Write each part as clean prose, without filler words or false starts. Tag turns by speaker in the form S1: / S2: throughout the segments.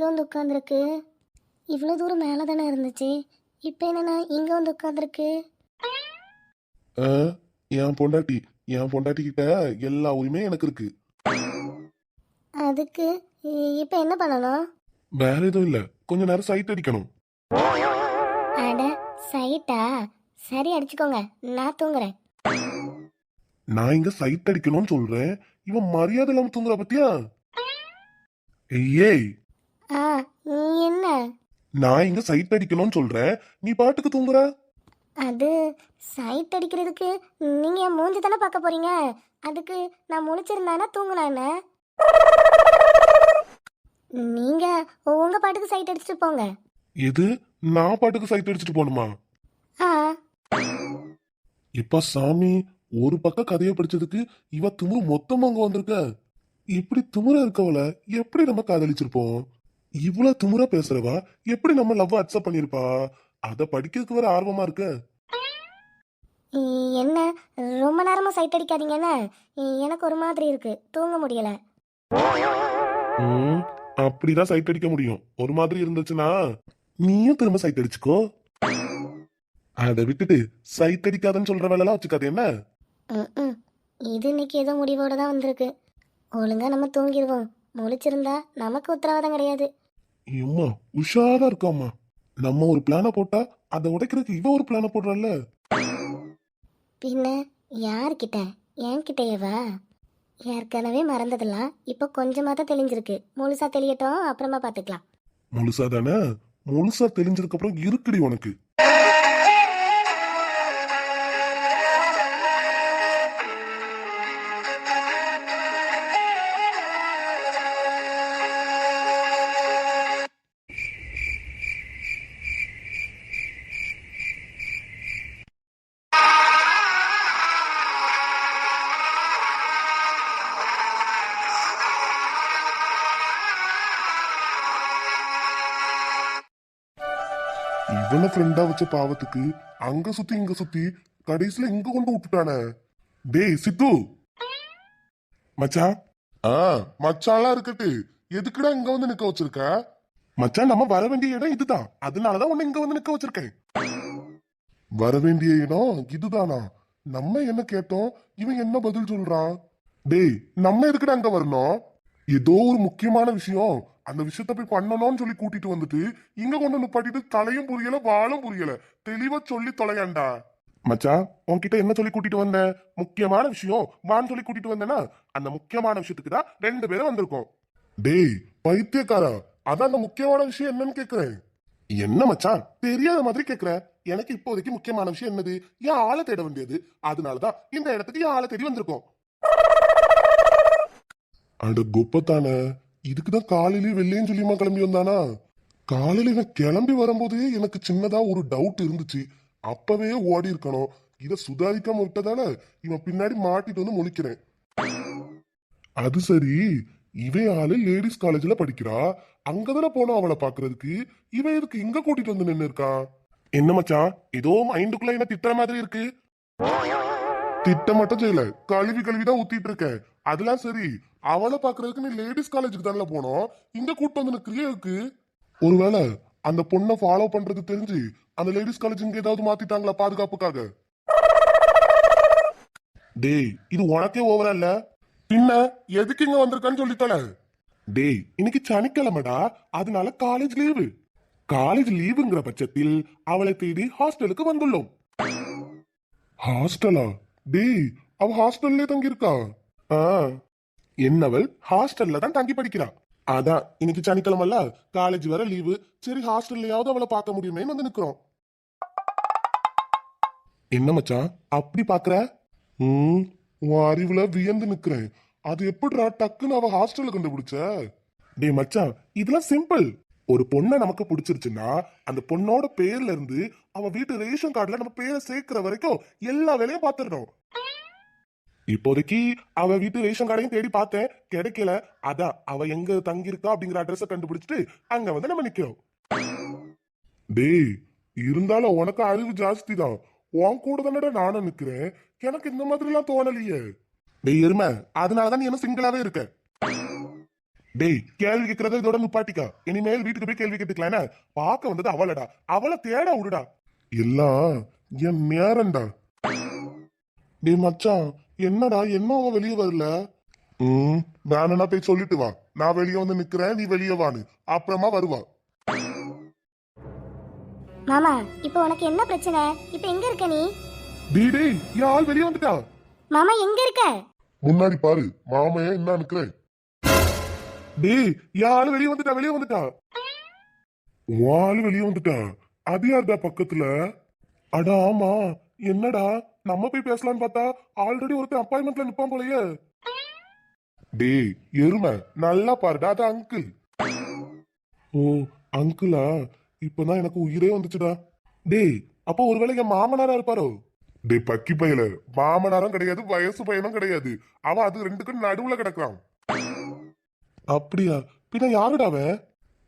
S1: இங்கே வந்து உட்காந்துருக்கு? இவ்வளோ தூரம் மேலே தானே இருந்துச்சு, இப்போ என்னன்னா இங்கே வந்து உட்காந்துருக்கு?
S2: ஆ, என் பொண்டாட்டி என் பொண்டாட்டி கிட்ட எல்லா உரிமையும் எனக்கு இருக்கு.
S1: அதுக்கு இப்போ என்ன பண்ணணும்?
S2: வேற எதுவும் இல்ல, கொஞ்ச நேரம் சைட் அடிக்கணும்.
S1: அட, சைட்டா? சரி, அடிச்சுக்கோங்க, நான் தூங்குறேன்.
S2: நான் இங்க சைட் அடிக்கணும்னு சொல்றேன், இவன் மரியாதை இல்லாம தூங்குறா பத்தியா? ஏய்,
S1: ஆ, என்ன?
S2: நான் இங்க சைட் அடிக்கணும்னு சொல்றேன், நீ பாட்டுக்கு தூங்குற.
S1: அது சைட் அடிக்கிறதுக்கு நீங்கள் என் மூஞ்சி தானே பார்க்க போறீங்க. அதுக்கு நான் முழிச்சிருந்தானே தூங்குனானே. நீங்கள் உங்கள் பாட்டுக்கு சைட் அடிச்சுட்டு போங்க.
S2: எது? நான் பாட்டுக்கு சைட் அடிச்சுட்டு போகணுமா?
S1: ஆ,
S2: இப்ப சாமி, ஒரு பக்கம் கதையை படிச்சதுக்கு இவ திமிரு மொத்தமா அங்க வந்திருக்க. இப்படி திமிர இருக்கவள எப்படி நம்ம காதலிச்சிருப்போம்? இவ்வளவு திமிரா பேசுறவா எப்படி நம்ம லவ் அக்செப்ட் பண்ணிருப்பா? அத படிக்கிறதுக்கு வேற ஆர்வமா இருக்க.
S1: என்ன, ரொம்ப நேரமாக சைட் அடிக்காதீங்கன்னு. எனக்கு ஒரு மாதிரி இருக்கு, தூங்க முடியல.
S2: ம், அப்படிதான் சைட் அடிக்க முடியும். ஒரு மாதிரி இருந்துச்சுன்னா நீயும் திரும்ப சைட் அடிச்சுக்கோ. அதை விட்டுட்டு சைட் அடிக்காதன்னு சொல்ற வேலைலாம் வச்சுக்காது என்ன?
S1: ம் இது இன்னைக்கு ஏதோ முடிவோட தான் வந்திருக்கு. ஒழுங்கா நம்ம தூங்கிடுவோம். முழிச்சிருந்தா நமக்கு உத்தரவாதம் கிடையாது.
S2: அம்மா உஷாரா இருக்காம்மா. நம்ம ஒரு பிளான போட்டா அதை உடைக்கிறதுக்கு இவ ஒரு பிளான போடுறல்ல.
S1: பின்ன யார்கிட்ட? என்கிட்டயேவா? ஏற்கனவே மறந்ததெல்லாம் இப்போ கொஞ்சமாக தான் தெளிஞ்சிருக்கு. முழுசா தெளியட்டும், அப்புறமா பார்த்துக்கலாம்.
S2: முழுசா தானே? முழுசா தெரிஞ்சதுக்கு அப்புறம் இருக்குடி உனக்கு. இவன ஃப்ரெண்டா வச்ச பாவத்துக்கு அங்க சுத்தி இங்க சுத்தி கடைசியில இங்க கொண்டு விட்டுட்டானே. டேய் சித்து மச்சான். ஆ, மச்சான்லாம் இருக்கட்டு, எதுக்குடா இங்க வந்து நிக்க வச்சிருக்க? மச்சான், நம்ம வர வேண்டிய இடம் இதுதான், அதனாலதான் உன்னை இங்க வந்து நிக்க வச்சிருக்கேன். வர வேண்டிய இடம் இதுதானா? நம்ம என்ன கேட்டோம், இவன் என்ன பதில் சொல்றான்? டேய், நம்ம எதுக்குடா அங்க வரணும்? ஏதோ ஒரு முக்கியமான விஷயம், அந்த விஷயத்த போய் பண்ணணும்னு சொல்லி கூட்டிட்டு வந்துட்டு இங்க கொண்டு நிப்பாட்டிட்டு தலையும் புரியல வாழும் புரியல. தெளிவா சொல்லி தொலையாண்டா. மச்சான், உன்கிட்ட என்ன சொல்லி கூட்டிட்டு வந்த? முக்கியமான விஷயம் வான்னு சொல்லி கூட்டிட்டு வந்தேன்னா அந்த முக்கியமான விஷயத்துக்கு தான் ரெண்டு பேரும் வந்திருக்கோம். டேய் பைத்தியக்காரா, அதான் அந்த முக்கியமான விஷயம் என்னன்னு கேக்குறேன். என்ன மச்சான் தெரியாத மாதிரி கேக்குற? எனக்கு இப்போதைக்கு முக்கியமான விஷயம் என்னது? என் ஆளை தேட வேண்டியது. அதனாலதான் இந்த இடத்துக்கு என் ஆளை தேடி வந்திருக்கோம். அட குப்பத்தானே, இதுக்குதான் காலையிலயே வெள்ளையும் சொல்லியுமா கிளம்பி வந்தானா? காலையில இவன் கிளம்பி வரும்போதே எனக்கு சின்னதா ஒரு டவுட் இருந்துச்சு. அப்பவே ஓடி இருக்கணும். இத சுதாரிக்காம விட்டதால இவன் பின்னாடி மாட்டிட்டு வந்து முழிக்கிறேன். அது சரி, இவன் ஆளு லேடிஸ் காலேஜ்ல படிக்கிறா, அங்கதானே போனோம் அவளை பாக்குறதுக்கு. இவன் எதுக்கு இங்க கூட்டிட்டு வந்து நின்னு இருக்கான்? என்ன மச்சான், ஏதோ மைண்டுக்குள்ள என்ன திட்டுற மாதிரி இருக்கு? திட்ட மட்டும் செய்யல, கழுவி கழுவிதான் ஊத்திட்டு இருக்கேன். அதெல்லாம் சரி, அவளை பாக்குறதுக்கு நீ லேடிஸ் காலேஜுக்கு தானே போனோம், இங்க கூட்டு வந்து நிக்கிறியே இருக்கு. ஒருவேளை அந்த பொண்ணை ஃபாலோ பண்றது தெரிஞ்சு அந்த லேடிஸ் காலேஜ் இங்க ஏதாவது மாத்திட்டாங்களா பாதுகாப்புக்காக? டேய், இது உனக்கே ஓவரா இல்ல? பின்ன எதுக்கு இங்க வந்திருக்கான்னு சொல்லித்தல. டேய், இன்னைக்கு சனிக்கிழமைடா, அதனால காலேஜ் லீவு. காலேஜ் லீவுங்கிற பட்சத்தில் அவளை தேடி ஹாஸ்டலுக்கு வந்துள்ளோம். ஹாஸ்டலா? டேய், அவ ஹாஸ்டல்லே தங்கி இருக்கா? ஆ, என்னவள் ஹாஸ்டல்ல தான் தங்கி படிக்கிறா. அதான் இன்னைக்கு சனிக்கிழமல்ல, காலேஜ் வர லீவு, சரி ஹாஸ்டல்லையாவது அவளை பார்க்க முடியுமே வந்து நிக்கிறோம். என்ன மச்சான் அப்படி பாக்குற? உன் அறிவுல வியந்து நிக்கிறேன். அது எப்படிடா டக்குன்னு அவ ஹாஸ்டல்ல கண்டுபிடிச்ச? டேய் மச்சான், இதெல்லாம் சிம்பிள். ஒரு பொண்ணை நமக்கு பிடிச்சிருச்சுன்னா அந்த பொண்ணோட பேர்ல இருந்து அவ வீட்டு ரேஷன் கார்டுல நம்ம பேரை சேர்க்கிற வரைக்கும் எல்லா வேலையும் பாத்துடணும். இப்போதைக்கு அவ வீட்டு ரேஷன் கார்டையும் தேடி பார்த்தேன், கிடைக்கல. அதான் அவ எங்க தங்கியிருக்கா அப்படிங்கிற அட்ரஸ கண்டுபிடிச்சிட்டு அங்க வந்து நம்ம நிக்கிறோம். டேய், இருந்தாலும் உனக்கு அறிவு ஜாஸ்தி தான். உன் கூட தானடா நானும் நிக்கிறேன். எனக்கு இந்த மாதிரி எல்லாம் தோணலையே. டேய் எருமை, அதனாலதான் நீ என்ன சிங்கிளாவே இருக்க. டேய் கேள்வி கேட்கறத இதோட நிப்பாட்டிக்கா. இனிமேல் வீட்டுக்கு போய் கேள்வி கேட்டுக்கலாம். பார்க்க வந்தது அவளடா, அவளை தேட விடுடா. எல்லாம் என் நேரம்டா. டேய் மச்சான், என்னடா என்ன அவன் வெளியே வரல? வேணும்னா போய் சொல்லிட்டு வா. நான் வெளியே வந்து நிக்கிறேன், நீ வெளியே வான்னு. அப்புறமா வருவா.
S1: மாமா இப்போ உனக்கு என்ன பிரச்சனை? இப்போ எங்க இருக்க நீ?
S2: டேய் என் ஆள் வெளியே வந்துட்டா.
S1: மாமா எங்க இருக்க?
S2: முன்னாடி பாரு, மாமையே என்ன நிக்கிறேன். டேய் என் ஆளு வெளியே வந்துட்டா, வெளியே வந்துட்டா. உன் ஆளு வெளியே வந்துட்டா. அது யாருடா பக்கத்துல? அட ஆமா, என்னடா நம்ம போய் பேசலாம்னு பார்த்தா ஆல்ரெடி ஒருத்தன் அப்பாயின்மெண்ட்ல நிப்பான் போலயே. டேய் எருமை, நல்லா பாருடா, அது அங்கிள். ஓ அங்கிளா? இப்பதான் எனக்கு உயிரே வந்துச்சுடா. டேய் அப்போ ஒருவேளை என் மாமனாரா இருப்பாரோ? டேய் பக்கி பையல, மாமனாரும் கிடையாது, வயசு பையனும் கிடையாது. அவன் அது ரெண்டுக்கும் நடுவுல கிடக்குறான். அப்படியா? பின்ன யாருடா அவன்?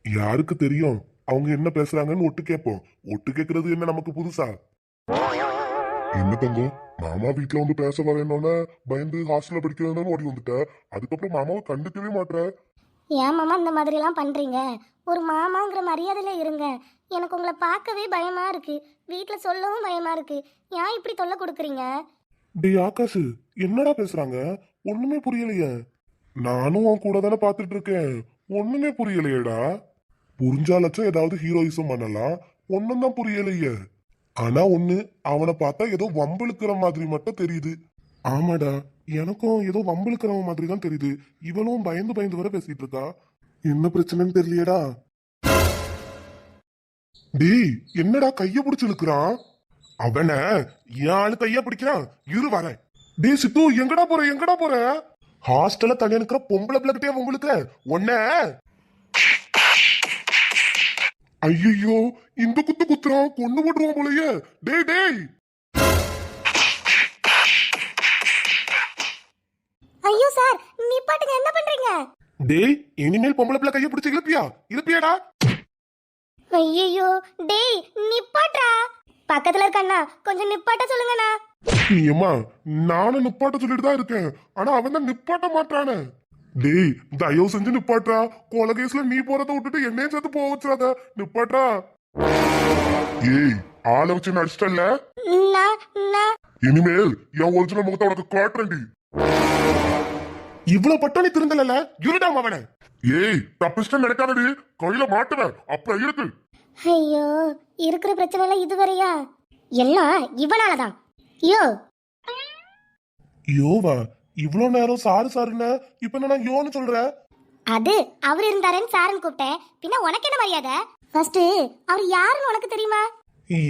S2: யாருக்கு தெரியும்? அவங்க என்ன பேசுறாங்கன்னு ஒட்டு கேட்போம். ஒட்டு கேட்கறது என்ன நமக்கு புதுசா? என்ன தங்கம், மாமா வீட்டுல வந்து பேச வரேன்னொன்ன பயந்து ஹாஸ்டல்ல படிக்கிறதுன்னு ஓடி வந்துட்ட. அதுக்கப்புறம் மாமாவை கண்டுக்கவே மாட்ற.
S1: ஏன் மாமா இந்த மாதிரி எல்லாம் பண்றீங்க? ஒரு மாமாங்கிற மரியாதையில இருங்க. எனக்கு உங்களை பார்க்கவே பயமா இருக்கு. வீட்டுல சொல்லவும் பயமா இருக்கு. ஏன் இப்படி தொல்லை கொடுக்குறீங்க?
S2: டேய் ஆகாஷ், என்னடா பேசுறாங்க? ஒண்ணுமே புரியலையே. நானும் உன் கூட தானே பாத்துட்டு இருக்கேன். ஒண்ணுமே புரியலையேடா. புரிஞ்சாலச்சும் ஏதாவது ஹீரோயிசம் பண்ணலாம். ஒண்ணும் தான் புரியலையே. ஆனா ஒண்ணு, அவனை பார்த்தா ஏதோ வம்பிழுக்கிற மாதிரி மட்டும் தெரியுது. ஆமாடா, எனக்கும் ஏதோ வம்பிழுக்கிற மாதிரி தான் தெரியுது. இவளும் பயந்து பயந்து வர பேசிட்டு இருக்கா. என்ன பிரச்சனைன்னு தெரியலையேடா. டேய் என்னடா கைய பிடிச்சு இழுக்கிறான்? அவன என் ஆளு கைய பிடிக்கிறான். இரு வரேன். டேய் சித்து, எங்கடா போற, எங்கடா போற? ஹாஸ்டல்ல தனியா இருக்கிற பொம்பளை பிள்ளைகிட்டே உங்களுக்கு ஒன்ன. ஐயோ இந்த குத்து குத்துறான், கொண்டு போட்டுருவான் போலயே. டேய் டேய்.
S1: ஐயோ சார், நிப்பாட்டுங்க, என்ன பண்றீங்க?
S2: டேய் இனிமேல் பொம்பளை பிள்ளை கைய பிடிச்சு இழுப்பியா? இழுப்பியாடா?
S1: ஐயோ டேய் நிப்பாட்றா. பக்கத்துல இருக்க அண்ணா கொஞ்சம் நிப்பாட்ட சொல்லுங்கண்ணா.
S2: ஏம்மா, நானும் நிப்பாட்ட சொல்லிட்டு தான் இருக்கேன். ஆனா அவன் தான் நிப்பாட்ட மாட்டானே. டேய் தயவு செஞ்சு நிப்பாட்றா. கொலகேஸ்ல நீ போறத விட்டுட்டு என்னையும் சேர்த்து போக வச்சிடாத. நிப்பாட்றா. ஏய் ஆளை வச்சு நடிச்சிட்டல்ல, இனிமேல் என் ஒரிஜினல் முகத்தை உனக்கு காட்டுறேன்டி. இவ்வளவு பட்டோனி திருந்தல, இருடாம அவனை. ஏய் தப்பிச்சிட்டு நினைக்காதடி, கையில மாட்டுவேன் அப்புறம் இருக்கு.
S1: ஐயோ இருக்கிற பிரச்சனை எல்லாம் இதுவரையா? எல்லாம் இவனாலதான். யோ
S2: யோவா, இவ்வளவு நேரம் சாரு சாருன்னு இப்ப நான் யோன்னு சொல்ற.
S1: அது அவர் இருந்தாருன்னு சாருன்னு கூப்பிட்டேன். பின்ன உனக்கு என்ன மரியாதை? ஃபர்ஸ்ட் அவர் யாருன்னு உனக்கு தெரியுமா?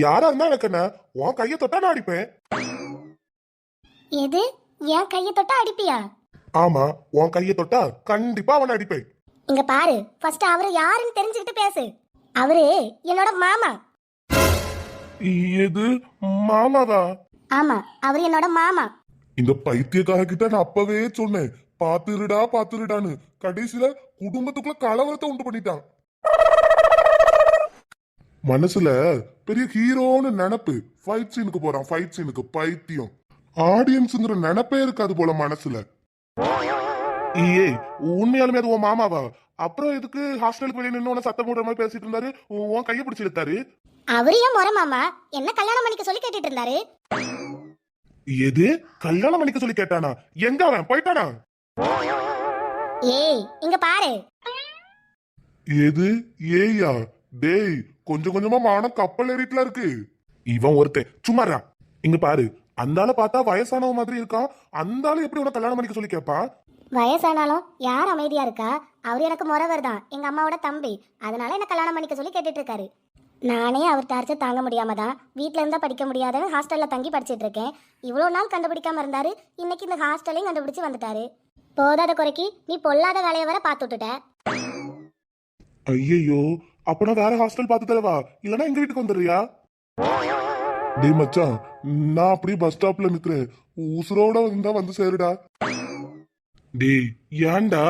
S2: யாரா இருந்தா எனக்கு என்ன? உன் கையை தொட்டா நான் அடிப்பேன்.
S1: எது? என் கையை தொட்டா அடிப்பியா?
S2: ஆமா, உன் கையை தொட்டா கண்டிப்பா அவனை அடிப்பேன்.
S1: இங்க பாரு, ஃபர்ஸ்ட் அவரு யாருன்னு தெரிஞ்சுக்கிட்டு பேசு. அவரு என்னோட மாமா.
S2: எது மாமாவா?
S1: ஆமா, அவரு என்னோட மாமா.
S2: இந்த பைத்தியக்கார கிட்ட நான் அப்பவே சொன்னேன், பாத்துருடா பாத்துருடான்னு. கடைசியில குடும்பத்துக்குள்ள கலவரத்தை உண்டு பண்ணிட்டான். மனசுல பெரிய ஹீரோன்னு நினைப்பு. ஃபைட் சீனுக்கு போறான், ஃபைட் சீனுக்கு. பைத்தியம். ஆடியன்ஸ்ங்கிற நினைப்பே இருக்காது போல மனசுல. ஏய் உண்மையாலுமே அது உன் மாமாவா? அப்புறம் எதுக்கு ஹாஸ்டலுக்கு வெளியே நின்று உன சத்தம் போடுற மாதிரி பேசிட்டு இருந்தாரு? உன் கையை பிடிச்சி இழுத்தாரு.
S1: அவரு ஏன் முறை மாமா என்ன கல்யாணம் பண்ணிக்க சொல்லி கேட்டுட்டு இருந்தாரு.
S2: எது கல்யாணம் பண்ணிக்க சொல்லி கேட்டானா? எங்க அவன் போயிட்டானா?
S1: ஏய் இங்க பாரு.
S2: எது ஏய்யா? டேய் கொஞ்சம் கொஞ்சமா மானம் கப்பல் ஏறிட்டுல இருக்கு. இவன் ஒருத்தன் சும்மாரா. இங்க பாரு, அந்த ஆளை பார்த்தா வயசானவ மாதிரி இருக்கான். அந்த ஆளு எப்படி உன கல்யாணம் பண்ணிக்க சொல்லி கேட்பா?
S1: வயசானாலும் யார் அமைதியா இருக்கா? அவர் எனக்கு முறவர் தான், எங்க அம்மாவோட தம்பி. அதனால என்ன கல்யாணம் பண்ணிக்க சொல்லி கேட்டுட்டு இருக்காரு. நானே அவர் டார்ச்சர் தாங்க முடியாம தான் வீட்ல இருந்தா படிக்க முடியாதவன் ஹாஸ்டல்ல தங்கி படிச்சிட்டு இருக்கேன். இவ்வளவு நாள் கண்டுபிடிக்காம இருந்தாரு, இன்னைக்கு இந்த ஹாஸ்டலையும் கண்டுபிடிச்சு வந்துட்டாரு. போதாத குறைக்கு நீ பொல்லாத வேலையை வர பார்த்து விட்டுட்ட.
S2: ஐயோ, அப்பனா வேற ஹாஸ்டல் பார்த்து தரவா? இல்லனா எங்க வீட்டுக்கு வந்துடுறியா? டேய் மச்சான், நான் அப்படியே பஸ் ஸ்டாப்ல நிக்கிறேன். உசுரோட வந்தா வந்து சேருடா. டேய் ஏன்டா?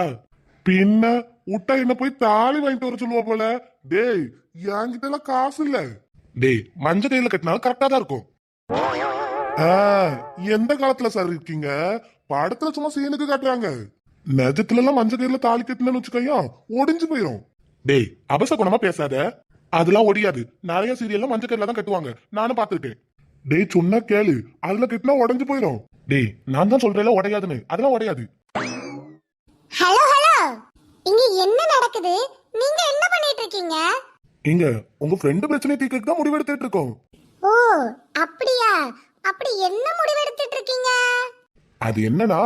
S2: பின்ன விட்டா என்ன போய் தாலி வாங்கிட்டு வர சொல்லுவா போல. டேய் என்கிட்ட எல்லாம் காசு இல்ல. டேய் மஞ்சள் கையில கட்டினா கரெக்டா தான் இருக்கும். எந்த காலத்துல சார் இருக்கீங்க? படத்துல சும்மா சீனுக்கு காட்டுறாங்க. நிஜத்துல எல்லாம் மஞ்சள் கயிறுல தாலி கட்டினு வச்சுக்கையா ஒடிஞ்சு போயிரும். டேய் அபசகுணமா பேசாத, அதெல்லாம் ஒடியாது. நிறைய சீரியல்ல மஞ்சள் கயிறுல தான் கட்டுவாங்க, நானும் பாத்துருக்கேன். டேய் சொன்னா கேளு, அதுல கட்டினா உடஞ்சு போயிரும். டேய் நான் தான் சொல்றேன்ல உடையாதுன்னு, அதெல்லாம் உடையாது.
S1: ஹலோ ஹலோ, இங்க என்ன நடக்குது? நீங்க என்ன பண்ணிட்டு இருக்கீங்க?
S2: இங்க உங்க ஃப்ரெண்டு பிரச்சனை தீர்க்க தான் முடிவெடுத்துட்டு இருக்கோம்.
S1: ஓ அப்படியா? அப்படி என்ன முடிவெடுத்துட்டு இருக்கீங்க?
S2: அது என்னன்னா,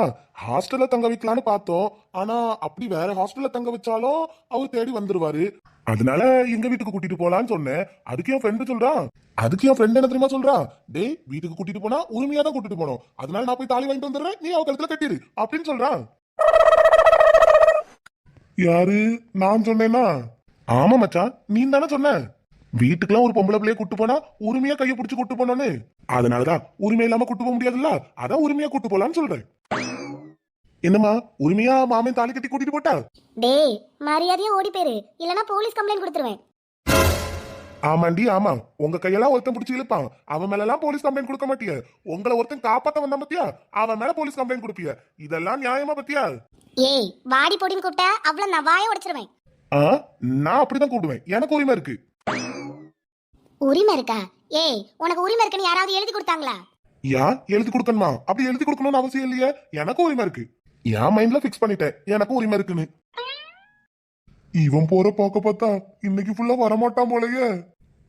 S2: ஹாஸ்டல்ல தங்க வைக்கலான்னு பார்த்தோம். ஆனா அப்படி வேற ஹாஸ்டல்ல தங்க வச்சாலும் அவர் தேடி வந்துருவாரு. அதனால எங்க வீட்டுக்கு கூட்டிட்டு போலான்னு சொன்னேன். அதுக்கு என் ஃப்ரெண்டு சொல்றான், அதுக்கு என் ஃப்ரெண்ட் என்ன தெரியுமா சொல்றான், டேய் வீட்டுக்கு கூட்டிட்டு போனா உரிமையா தான் கூட்டிட்டு போனோம், அதனால நான் போய் தாலி வாங்கிட்டு வந்துடுறேன், நீ அவ கழுத்துல கட்டிடு அப்படின்னு சொல்றான். யாரு? நான் சொன்னேன்னா? ஆமா மச்சான், நீ தானே சொன்ன வீட்டுக்குலாம் ஒரு பொம்பளை பிள்ளைய கூட்டு போனா உரிமையா கைய பிடிச்சு கூட்டு போனோன்னு. அதனாலதான் உரிமை இல்லாம கூட்டு போக முடியாதுல்ல, அதான் உரிமையா கூட்டு போலான்னு சொல்றேன். என்னம்மா உரிமையா மாமன் தாலி கட்டி கூட்டிட்டு போட்டா?
S1: டேய் மரியாதையா ஓடி போயிரு, இல்லனா போலீஸ் கம்ப்ளைண்ட் கொடுத்துருவேன்.
S2: ஆமாண்டி ஆமா, உங்க கையெல்லாம் ஒருத்தன் பிடிச்சி இழுப்பான், அவன் மேல எல்லாம் போலீஸ் கம்ப்ளைண்ட் கொடுக்க மாட்டிய. உங்களை ஒருத்தன் காப்பாத்த வந்தா பத்தியா, அவன் மேல போலீஸ் கம்ப்ளைண்ட் கொடுப்பிய. இதெல்லாம் நியாயமா பத்தியா?
S1: ஏய் வாடி போடின்னு கூப்பிட்ட அவ்வளவு நான் வாயை உடைச்சிருவேன்.
S2: நான் அப்படிதான் கூப்பிடுவேன், எனக்கு உரிமை இருக்கு.
S1: உரிமை இருக்கா? ஏய் உனக்கு உரிமை இருக்குன்னு யாராவது எழுதி கொடுத்தாங்களா?
S2: ஏன் எழுதி கொடுக்கணுமா? அப்படி எழுதி கொடுக்கணும்னு அவசியம் இல்லையே, எனக்கு உரிமை இருக்கு. என் மைண்ட்ல பிக்ஸ் பண்ணிட்டேன் எனக்கு உரிமை இருக்குன்னு. இவன் போற போக்க பார்த்தா இன்னைக்கு ஃபுல்லா வரமாட்டான் போலயே.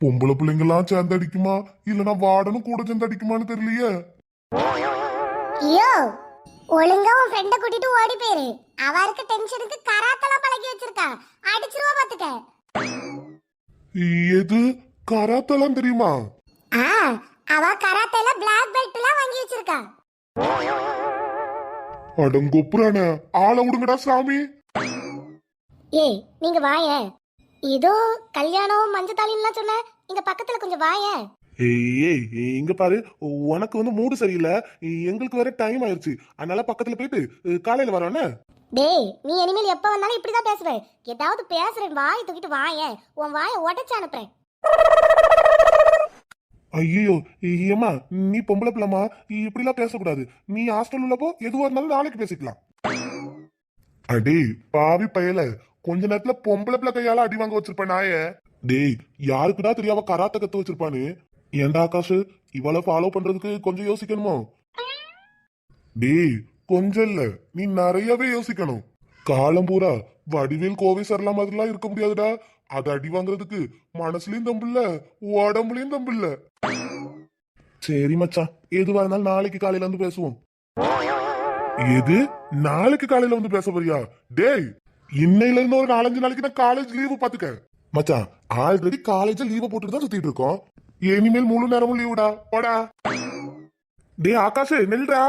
S2: பொம்பளை பிள்ளைங்கெல்லாம் சேர்ந்து அடிக்குமா இல்லனா வாடனும் கூட சேர்ந்து அடிக்குமான்னு தெரியலையே.
S1: ஐயோ ஒழுங்கா உன் ஃப்ரெண்ட கூட்டிட்டு ஓடி போயிரு, அவ இருக்க டென்ஷனுக்கு கராத்தெல்லாம் பழகி வச்சிருக்கா, அடிச்சிருவா பாத்துக்க.
S2: எது கராத்தெல்லாம் தெரியுமா?
S1: அவ கராத்தேல பிளாக் பெல்ட் எல்லாம் வாங்கி வச்சிருக்கா.
S2: அடங்கொப்புறான ஆளை விடுங்கடா சாமி.
S1: ஏய் நீங்க வாய, ஏதோ கல்யாணம் மஞ்சத்தாலின்லாம் சொன்ன, இங்க பக்கத்துல கொஞ்சம் வாய.
S2: ஏய் இங்க பாரு, உனக்கு வந்து மூடு சரியில்லை, எங்களுக்கு வேற டைம் ஆயிருச்சு, அதனால பக்கத்துல போயிட்டு காலையில வரோன்னு.
S1: டேய் நீ இனிமேல் எப்ப வந்தாலும் இப்படிதான் பேசுற, ஏதாவது பேசுறேன் வாயை தூக்கிட்டு வாய, உன் வாயை உடைச்சு அனுப்புறேன்.
S2: ஐயோ ஏமா நீ பொம்பளை பிள்ளைமா, இப்படிலாம் பேசக்கூடாது. நீ ஹாஸ்டல் உள்ளப்போ எதுவா இருந்தாலும் நாளைக்கு பேசிக்கலாம். அடே பாவி பயல, கொஞ்ச நேரத்துல பொம்பளை பிள்ளை கையால அடி வாங்க வச்சிருப்பேன் நாய. டேய் யாருக்குடா தெரியாம கராத்த கத்து வச்சிருப்பான்னு. ஏன்டா ஆகாஷ், இவளை ஃபாலோ பண்றதுக்கு கொஞ்சம் யோசிக்கணுமோ? டேய் கொஞ்சம் இல்ல, நீ நிறையவே யோசிக்கணும். காலம் பூரா வடிவேல் கோவை சரலா மாதிரிலாம் இருக்க முடியாதுடா. அது அடி வாங்குறதுக்கு மனசுலயும் தம்பில்ல, உடம்புலயும் தம்பில்ல. சரி மச்சான், எதுவா இருந்தாலும் நாளைக்கு காலையில வந்து பேசுவோம். எது நாளைக்கு காலையில வந்து பேச போறியா? டேய் இன்னையில இருந்து ஒரு 4-5 நாளைக்கு நான் காலேஜ் லீவு பாத்துக்க. மச்சான் ஆல்ரெடி காலேஜ் லீவ போட்டுட்டு தான் சுத்திட்டு இருக்கோம், இனிமேல் முழு நேரமும் லீவுடா போடா. டேய் ஆகாஷ் நெல்றா,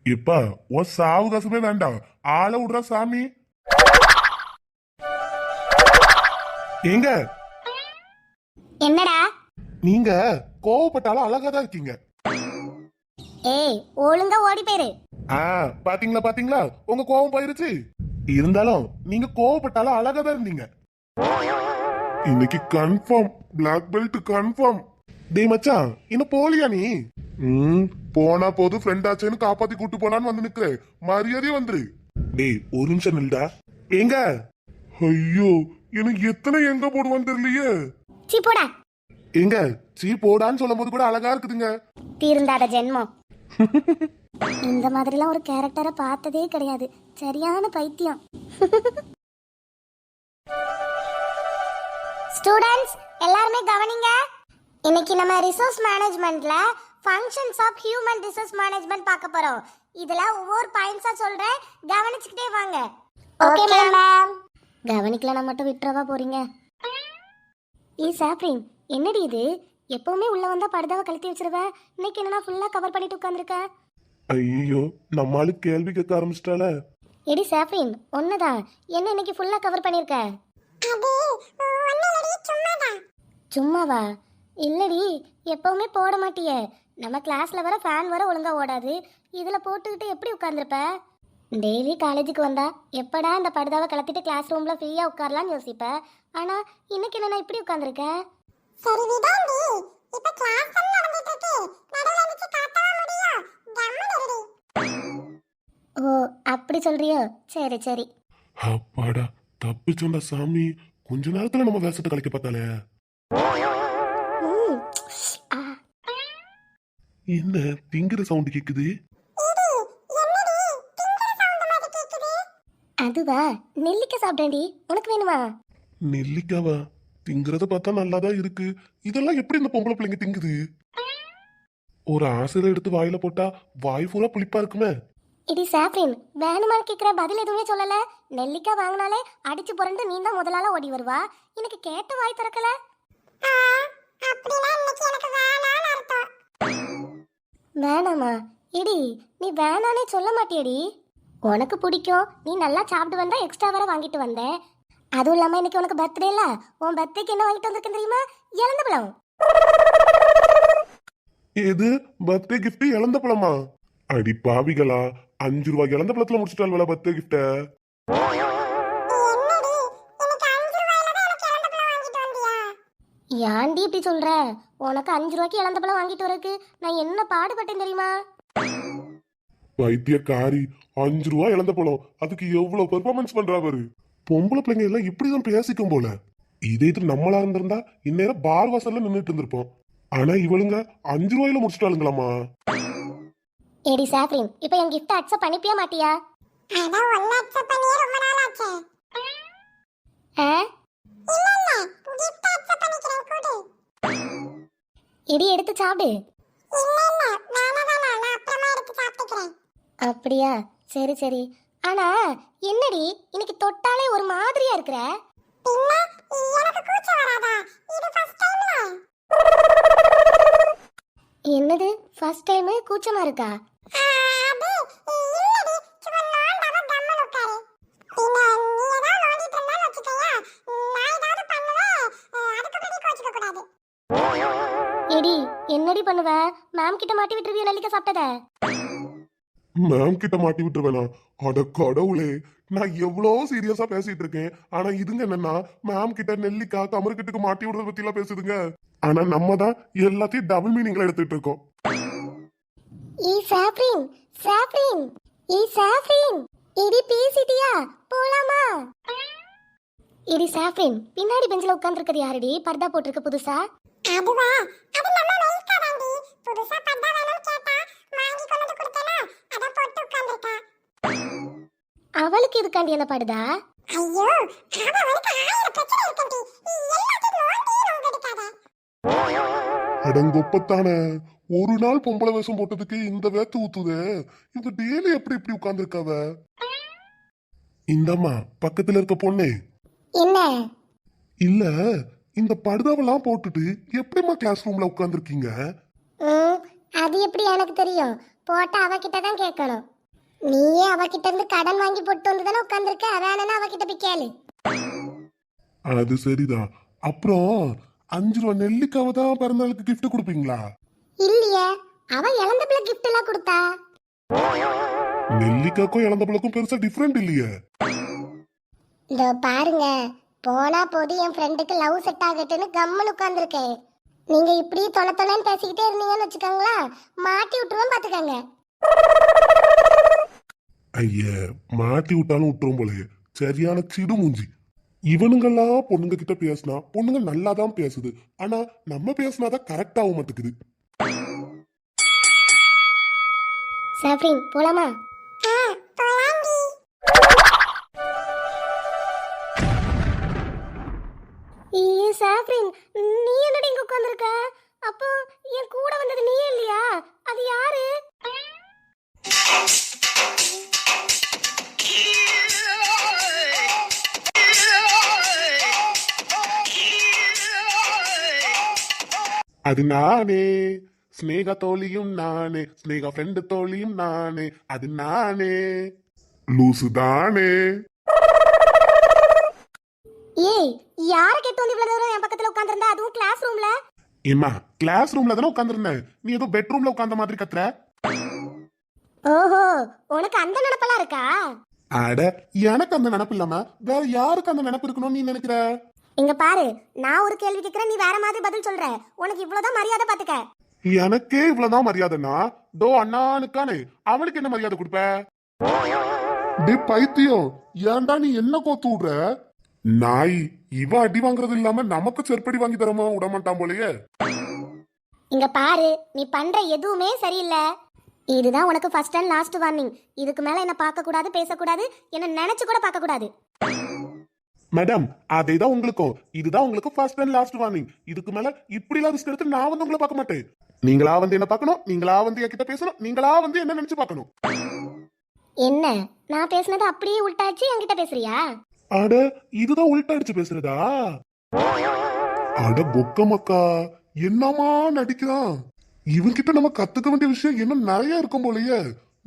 S2: இப்ப உன் சாவுகாசமே வேண்டாம், ஆளை விடுறா சாமி. எங்க
S1: என்னடா?
S2: நீங்க கோவப்பட்டாலும் அழகாதான் இருக்கீங்க.
S1: ஏய் ஒழுங்கா ஓடி போயிரு.
S2: பாத்தீங்களா பாத்தீங்களா, உங்க கோவம் போயிருச்சு. இருந்தாலும் நீங்க கோவப்பட்டாலும் அழகாதான் இருந்தீங்க. இன்னைக்கு கன்ஃபார்ம் பிளாக் பெல்ட் கன்ஃபார்ம். டேய் மச்சான் இன்னும் போலியா நீ? போனா போது ஃப்ரெண்ட் ஆச்சேன்னு காப்பாத்தி கூட்டு போனான்னு வந்து நிக்கிற, மரியாதையே வந்துரு. டேய் ஒரு நிமிஷம் நில்டா. எங்க? ஐயோ எனக்கு எத்தனை எங்க போடுவான்னு தெரியலையே.
S1: சீ போடா.
S2: எங்க சீ போடான்னு சொல்லும் போது கூட அழகா இருக்குதுங்க.
S1: தீர்ந்தாத ஜென்மம். இந்த மாதிரிலாம் ஒரு கேரக்டரை பார்த்ததே கிடையாது, சரியான பைத்தியம். ஸ்டூடண்ட்ஸ் எல்லாருமே கவனிங்க, இன்னைக்கு நம்ம ரிசோர்ஸ் மேனேஜ்மெண்ட்ல functions of human resource management பார்க்க போறோம். இதுல ஒவ்வொரு பாயிண்ட்ஸா சொல்றேன், கவனிச்சுக்கிட்டே வாங்க. Okay ma'am. கவனிக்கலனா மட்டும் விட்டுறவா போறீங்க? சாப்ரின் என்னடி இது, எப்பவுமே உள்ள வந்தா படுதாவை கழட்டி வச்சிருவ, இன்னைக்கு என்னன்னா ஃபுல்லா கவர் பண்ணிட்டு உட்கார்ந்திருக்க?
S2: ஐயோ நம்மால கேள்வி கேட்க ஆரம்பிச்சிட்டால.
S1: எடி சாப்ரின் ஒன்னதான், என்ன இன்னைக்கு ஃபுல்லா கவர் பண்ணிருக்க? சும்மாவா? இல்லடி எப்பவுமே போட மாட்டியே, நம்ம கிளாஸ்ல வர ஃபேன் வர ஒழுங்கா ஓடாது, இதுல போட்டுக்கிட்டு எப்படி உட்கார்ந்துருப்ப? டெய்லி காலேஜுக்கு வந்தா எப்படா அந்த படுதாவை கலத்திட்டு கிளாஸ் ரூம்ல ஃப்ரீயா உட்காரலாம்னு யோசிப்ப, ஆனா இன்னைக்கு என்ன இப்படி உட்கார்ந்திருக்க?
S3: சரி விடாண்டி, இப்ப கிளாஸ் நடந்துட்டு இருக்கு, நடுவுல நிச்சு காட்டவா முடியும்? கம்மன் இருடி.
S1: ஓ அப்படி சொல்றியோ, சரி சரி.
S2: அப்பாடா, தப்பு சொன்ன சாமி. கொஞ்ச நேரத்துல நம்ம வேஷத்தை கலைக்க பார்த்தாலே.
S1: ம். ஆ,
S2: என்ன திங்கிற சவுண்ட் கேக்குது?
S3: இது என்னடி திங்கிற சவுண்ட் மாதிரி கேக்குது?
S1: அதுவா, நெல்லிக்காய் சாப்பிட்டேன்டி. உனக்கு வேணுமா?
S2: நெல்லிக்காவா? திங்கிறத பார்த்தா நல்லாதான் இருக்கு. இதெல்லாம் எப்படி இந்த பொம்பளை பிள்ளைங்க திங்குது? ஒரு ஆசிரியர் எடுத்து வாயில போட்டா வாய் பூரா புளிப்பா இருக்குமே.
S1: இடி சாப்ரின், வேணுமான்னு கேட்குற பதில் எதுவுமே சொல்லல. நெல்லிக்காய் வாங்கினாலே அடிச்சு புரண்டு நீ தான் முதலால ஓடி வருவா. எனக்கு கேட்ட வாய் திறக்கல.
S3: ஆ, அப்படினா இன்னைக்கு எனக்கு வேணாம்னு அர்த்தம்.
S1: வேணாமா? இடி, நீ வேணானே சொல்ல மாட்டியடி. உனக்கு பிடிக்கும், நீ நல்லா சாப்பிட்டு வந்தா எக்ஸ்ட்ரா வேற வாங்கிட்டு வந்தேன். அதுவும் இல்லாம இன்னைக்கு உனக்கு பர்த்டே இல்ல. உன் பர்த்டேக்கு என்ன வாங்கிட்டு வந்திருக்கேன் தெரியுமா? இழந்த பழம்.
S2: எது பர்த்டே கிஃப்ட் இழந்த பழமா? அடி பாவிகளா, 5 ரூபாய் இழந்த பழத்துல முடிச்சிட்டாள் பர்த்டே கிஃப்ட.
S3: என்னடி எனக்கு 5 ரூபாயில தான் எனக்கு இழந்த பழம் வாங்கிட்டு வந்தியா?
S1: ஏன்டி இப்படி சொல்ற? உனக்கு 5 ரூபாய்க்கு இழந்த பழம் வாங்கிட்டு வரக்கு நான் என்ன பாடுபட்டேன் தெரியுமா?
S2: வைத்தியக்காரி, 5 ரூபாய் இழந்த பழம், அதுக்கு எவ்வளவு பெர்ஃபார்மன்ஸ் பண்றா பாரு. பொம்பளை பிள்ளைங்க எல்லாம் இப்படிதான் பேசிக்கும் போல. இதே இது நம்மளா இருந்திருந்தா இந்நேரம் பார் வாசல்ல நின்னுட்டு இருந்திருப்போம். ஆனா இவளுங்க 5 ரூபாயில முடிச்சிட்டாளுங்களாமா.
S1: ஏடி சாப்ரின், இப்போ என் கிஃப்ட் அக்செப்ட் பண்ணிப்பியா மாட்டியா?
S3: அத ஒண்ணு அக்செப்ட் பண்ணியே ரொம்ப நாள் ஆச்சு.
S1: ஆ?
S3: இல்ல gift அக்செப்ட் பண்ணிக்கிறேன் கூடு.
S1: இடி எடுத்து சாப்பிடு.
S3: இல்ல வேணாம் நான் அப்புறமா எடுத்து சாப்பிட்டுக்கிறேன்.
S1: அப்படியா? சரி சரி. ஆனா என்னடி இன்னைக்கு தொட்டாலே ஒரு மாதிரியா இருக்கிற?
S3: பின்ன எனக்கு கூச்சம் வராதா? இது ஃபர்ஸ்ட் டைம்ல.
S1: என்னது ஃபர்ஸ்ட் டைம் கூச்சமா இருக்கா?
S3: அது இல்லடி சும்மா நோண்டாம கம்மல உட்காரு. பின்ன நீ ஏதாவது நோண்டிட்டு இருந்தா வச்சுக்கயா, நான் ஏதாவது பண்ணுவேன். அதுக்கு பத்தி கோச்சிக்க கூடாது.
S1: எடி என்னடி பண்ணுவ? மேம் கிட்ட மாட்டி விட்டுருவிய நெல்லிக்காய் சாப்பிட்டத?
S2: மேம் கிட்ட மாட்டி விட்டுருவேனா? அட கடவுளே, நான் எவ்வளவு சீரியஸா பேசிட்டு இருக்கேன். ஆனா இதுங்க என்னன்னா மேம் கிட்ட நெல்லிக்காய் கமருக்கட்டுக்கு மாட்டி விடுறத பத்தி எல்லாம் பேசுதுங்க. ஆனா நம்ம தான் எல்லாத்தையும் டபுள் மீனிங்ல எடுத்துட்டு இருக்கோம்.
S1: ஈ சாப்ரின், சாப்ரின், ஈ சாப்ரின், இடி பேசிட்டியா? போலாமா? இடி சாப்ரின், பின்னாடி பெஞ்சில உட்கார்ந்திருக்கிறது யாரடி? பர்தா போட்டிருக்க புதுசா?
S3: அதுவா, அது நம்ம மெல்கா தாண்டி. புதுசா பர்தா வேணும்னு கேட்டா வாங்கி கொண்டு வந்து கொடுத்தேனா, அத போட்டு உட்கார்ந்திருக்கா.
S1: அவளுக்கு இதுக்காண்டி என்ன படுதா?
S3: ஐயோ, அவனுக்கு 1000 பிரச்சனை இருக்குடி. எல்லாத்தையும் நோண்டி எடுக்காத.
S2: அடங்கொப்பத்தானே, ஒரு நாள் பொம்பளை வேஷம் போட்டதுக்கு இந்த வேத்து ஊத்துதே. இந்த டெய்லி எப்படி இப்படி உட்கார்ந்துருக்காவ? இந்தம்மா பக்கத்துல இருக்க பொண்ணே.
S1: என்ன?
S2: இல்ல, இந்த படுதாவெல்லாம் போட்டுட்டு எப்படிம்மா கிளாஸ் ரூம்ல உட்கார்ந்துருக்கீங்க?
S1: அது எப்படி எனக்கு தெரியும்? போட்டா அவகிட்ட தான் கேட்கணும். நீயே அவகிட்ட இருந்து கடன் வாங்கி போட்டு வந்து தானே உட்கார்ந்துருக்க. வேணும்னா அவகிட்ட போய் கேளு.
S2: அது சரிதான். அப்புறம் 5 ரூபாய் நெல்லிக்காவை தான் பிறந்தநாளுக்கு கிஃப்ட் கொடுப்பீங்களா?
S1: இல்லையே, அவ இழந்த பிள்ளை கிஃப்ட் எல்லாம் கொடுத்தா.
S2: நெல்லிக்காக்கும் இழந்த பழக்கும் பெருசா டிஃபரெண்ட் இல்லையே.
S1: இதோ பாருங்க, போனா போது என் ஃப்ரெண்டுக்கு லவ் செட் ஆகட்டுன்னு கம்முன்னு உட்கார்ந்துருக்கேன். நீங்க இப்படி தொலை தொலைன்னு பேசிக்கிட்டே இருந்தீங்கன்னு வச்சுக்கோங்களா, மாட்டி விட்டுருவோம் பாத்துக்கங்க.
S2: ஐய, மாட்டி விட்டாலும் விட்டுரும் போலயே. சரியான சிடு மூஞ்சி. இவனுங்கெல்லாம் பொண்ணுங்க கிட்ட பேசினா பொண்ணுங்க நல்லா தான் பேசுது. ஆனா நம்ம பேசினாதான் கரெக்ட் ஆக மாட்டேங்குது.
S1: சாப்ரின், போலாமா?
S3: போலாண்டி.
S1: ஈ சாப்ரின், நீ என்னடி இங்க உட்கார்ந்திருக்க? அப்போ என் கூட வந்தது நீயே இல்லையா? அது யாரு?
S2: அது நானே, ஸ்னேகா தோழியும் நானே, ஸ்னேகா ஃப்ரெண்டு தோழியும் நானே, அது நானே, லூசு தானே.
S1: ஏய், யார கேட்டு வந்து இவ்வளவு தூரம் என் பக்கத்துல உட்கார்ந்திருந்த? அதுவும் கிளாஸ் ரூம்ல?
S2: ஏம்மா, கிளாஸ் ரூம்ல தானே உட்கார்ந்திருந்தேன். நீ ஏதோ பெட்ரூம்ல உட்கார்ந்த மாதிரி கத்துற.
S1: ஓஹோ, உனக்கு அந்த நினைப்பெல்லாம் இருக்கா?
S2: அட, எனக்கு அந்த நினைப்பு இல்லாம வேற யாருக்கு அந்த நினைப்பு இருக்கணும்னு நீ நினைக்கிற?
S1: இங்க பாரு, நான் ஒரு கேள்வி கேக்குறேன், நீ வேற மாதிரி பதில் சொல்ற. உனக்கு இவ்வளவுதான் மரியாதை பாத்துக்க.
S2: எனக்கே இவ்வளவுதான் மரியாதைன்னா, தோ அண்ணானுக்கானே அவனுக்கு என்ன மரியாதை கொடுப்ப? டே பைத்தியம், ஏன்டா நீ என்ன கோத்து விடுற? நாய் இவ அடி வாங்குறது இல்லாம நமக்கு செருப்படி வாங்கி தரமா விட மாட்டான் போலயே.
S1: இங்க பாரு, நீ பண்ற எதுவுமே சரியில்லை. இதுதான் உனக்கு ஃபர்ஸ்ட் அண்ட் லாஸ்ட் வார்னிங். இதுக்கு மேல என்ன பார்க்க கூடாது, பேசக்கூடாது, என்ன நினைச்சு கூட பார்க்க கூடாது.
S2: மேடம் அதேதான் உங்களுக்கும். இதுதான் உங்களுக்கு ஃபர்ஸ்ட் அண்ட் லாஸ்ட் வார்னிங். இதுக்கு மேல இப்படி எல்லாம் ரிஸ்க் எடுத்து நான் வந்து உங்களை பார்க்க மாட்டேன். நீங்களா வந்து என்ன பார்க்கணும், நீங்களா வந்து என்கிட்ட பேசணும், நீங்களா வந்து என்ன நினைச்சு பார்க்கணும்.
S1: என்ன நான் பேசுனது அப்படியே உள்டாச்சு என்கிட்ட பேசுறியா?
S2: அட இதுதான் உள்டா அடிச்சு பேசுறதா? அட பொக்க மக்கா, என்னமா நடிக்கிறான் இவன்கிட்ட. நம்ம கத்துக்க வேண்டிய விஷயம் இன்னும் நிறைய இருக்கும் போலயே.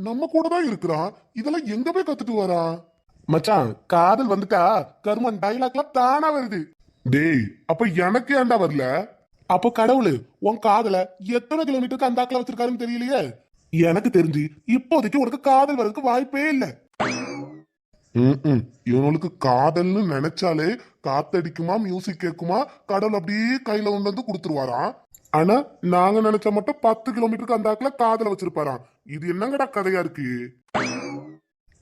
S2: நம்ம கூட தான் இருக்கிறான், இதெல்லாம் எங்க போய் கத்துட்டு வரான்? மச்சான் காதல் வந்துட்டா கருமன் டைலாக்லாம் தானா வருது. டேய் அப்ப எனக்கு ஏன்டா வரல? அப்போ கடவுளு உன் காதல எத்தனை கிலோமீட்டருக்கு அந்த ஆக்கில வச்சிருக்காருன்னு தெரியலையே. எனக்கு தெரிஞ்சு இப்போதைக்கு உனக்கு காதல் வர்றதுக்கு வாய்ப்பே இல்லை. இவனுக்கு காதல்னு நினைச்சாலே காத்தடிக்குமா, மியூசிக் கேட்குமா, கடவுள் அப்படியே கையில கொண்டு வந்து கொடுத்துருவாராம். ஆனா நாங்க நினைச்சா மட்டும் 10 கிலோமீட்டருக்கு அந்த ஆக்கில காதல வச்சிருப்பாராம். இது என்னங்கடா கதையா இருக்கு?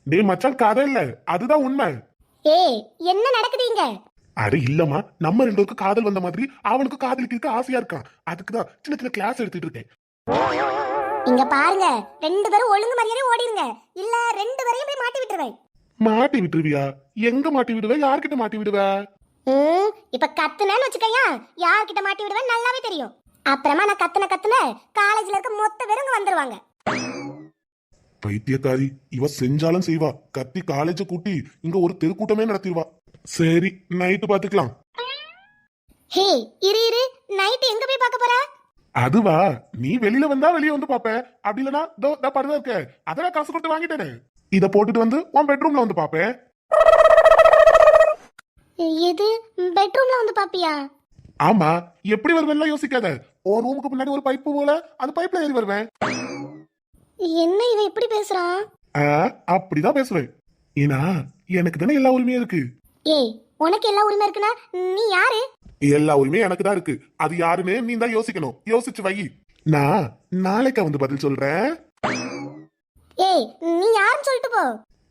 S2: டேய் மச்சான் கதை இல்ல, அதுதான் உண்மை.
S1: ஏய் என்ன நடக்குதுங்க?
S2: அட இல்லம்மா, நம்ம ரெண்டு பேருக்கு காதல் வந்த மாதிரி அவனுக்கு காதலிக்க ஆசையா இருக்கான். அதுக்குதான் சின்ன சின்ன கிளாஸ் எடுத்துட்டு இருக்கேன்.
S1: இங்க பாருங்க, 2 பேரும் ஒழுங்கு மரியாதை ஓடிடுங்க, இல்ல 2 பேரையும் போய் மாட்டி விட்டுருவேன்.
S2: மாட்டி விட்டுருவியா? எங்க மாட்டி விடுவ? யார்கிட்ட மாட்டி விடுவ?
S1: இப்ப கத்துனேன்னு வச்சுக்கையா, யார்கிட்ட மாட்டி விடுவேன் நல்லாவே தெரியும். அப்புறமா நான் கத்துன காலேஜ்ல இருக்க மொத்த பேரும் இங்க வந்துருவாங்க.
S2: பைத்தியக்காரி, இவ செஞ்சாலும் செய்வா. கத்தி காலேஜ கூட்டி இங்க ஒரு தெருக்கூட்டமே நடத்திடுவா. சரி நைட்டு பாத்துக்கலாம்.
S1: ஹே இரு, நைட் எங்க போய் பார்க்க போற?
S2: அதுவா, நீ வெளியில வந்தா வெளிய வந்து பாப்ப. அப்படி இல்லனா படுதா இருக்க, அதெல்லாம் காசு கொடுத்து வாங்கிட்டேனே. இத போட்டுட்டு வந்து உன் பெட்ரூம்ல வந்து பாப்பேன்.
S1: எது பெட்ரூம்ல வந்து பாப்பியா?
S2: ஆமா, எப்படி வருவேன்லாம் யோசிக்காத. ஒரு ரூமுக்கு முன்னாடி ஒரு பைப்பு போல, அந்த பைப்ல ஏறி வருவேன்.
S1: என்ன இவன் இப்படி பேசுறான்?
S2: அப்படிதான் பேசுவேன். ஏன்னா எனக்கு தானே எல்லா உரிமையும் இருக்கு.
S1: ஏய் உனக்கு எல்லா உரிமை இருக்குன்னா நீ யாரு?
S2: எல்லா உரிமையும் எனக்கு தான் இருக்கு. அது யாருன்னு நீ தான் யோசிக்கணும். யோசிச்சு வை. நான் நாளைக்கு வந்து பதில் சொல்றேன்.
S1: ஏய் நீ யாருன்னு சொல்லிட்டு போ.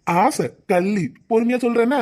S2: ஆசை கள்ளி, பொறுமையா சொல்றேன்னா.